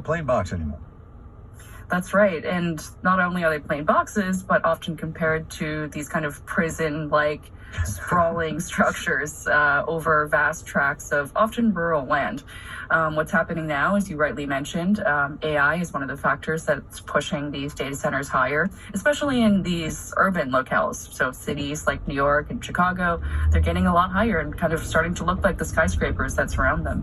Plain box anymore. That's right. And not only are they plain boxes, but often compared to these kind of prison-like sprawling structures over vast tracts of often rural land. What's happening now, as you rightly mentioned, AI is one of the factors that's pushing these data centers higher, especially in these urban locales. So cities like New York and Chicago, they're getting a lot higher and kind of starting to look like the skyscrapers that surround them.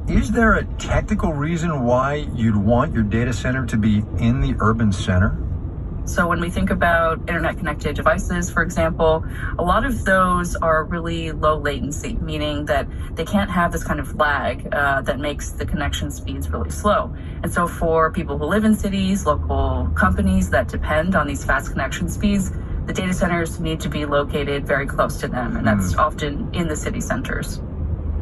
Is there a technical reason why you'd want your data center to be in the urban center? So when we think about internet-connected devices, for example, a lot of those are really low latency, meaning that they can't have this kind of lag that makes the connection speeds really slow. And so for people who live in cities, local companies that depend on these fast connection speeds, the data centers need to be located very close to them, and that's often in the city centers.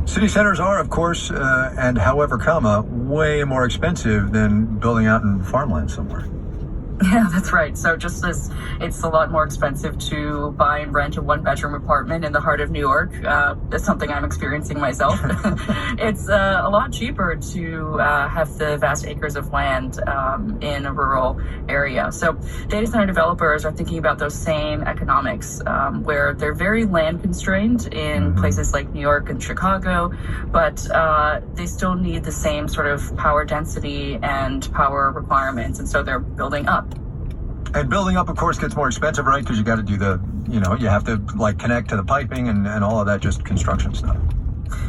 City centers are, of course, and however comma, way more expensive than building out in farmland somewhere. Yeah, that's right. So just as it's a lot more expensive to buy and rent a one-bedroom apartment in the heart of New York, that's something I'm experiencing myself. It's a lot cheaper to have the vast acres of land in a rural area. So data center developers are thinking about those same economics, where they're very land constrained in places like New York and Chicago, but they still need the same sort of power density and power requirements, and so they're building up. And building up, of course, gets more expensive, right? Because you got to do you have to connect to the piping and all of that, just construction stuff.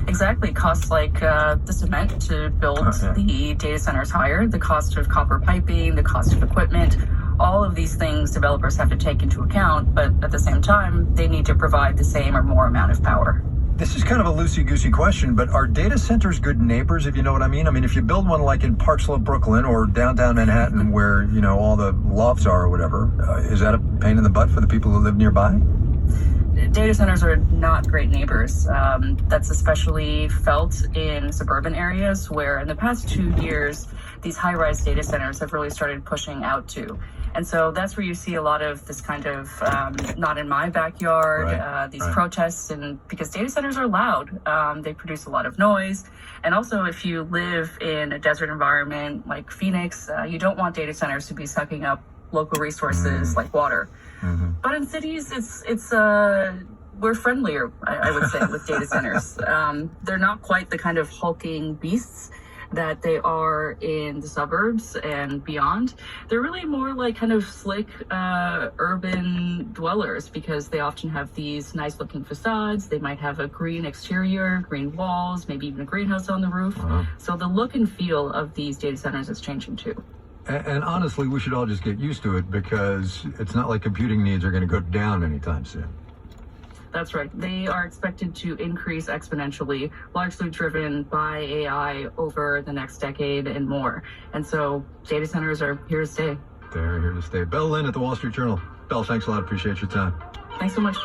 Exactly. Costs like the cement to build the data centers higher, the cost of copper piping, the cost of equipment, all of these things developers have to take into account, but at the same time, they need to provide the same or more amount of power. This is kind of a loosey-goosey question, but are data centers good neighbors, if you know what I mean? I mean, if you build one like in Park Slope, Brooklyn, or downtown Manhattan where, all the lofts are or whatever, is that a pain in the butt for the people who live nearby? Data centers are not great neighbors. That's especially felt in suburban areas where in the past 2 years, these high-rise data centers have really started pushing out to. And so that's where you see a lot of this kind of not in my backyard, these protests, and because data centers are loud, they produce a lot of noise. And also if you live in a desert environment like Phoenix, you don't want data centers to be sucking up local resources like water. But in cities, we're friendlier, I would say, with data centers. They're not quite the kind of hulking beasts that they are in the suburbs and beyond. They're really more like kind of slick urban dwellers because they often have these nice looking facades. They might have a green exterior, green walls, maybe even a greenhouse on the roof. So the look and feel of these data centers is changing too. And honestly, we should all just get used to it because it's not like computing needs are going to go down anytime soon. That's right. They are expected to increase exponentially, largely driven by AI over the next decade and more. And so data centers are here to stay. They're here to stay. Belle Lynn at the Wall Street Journal. Belle, thanks a lot. Appreciate your time. Thanks so much.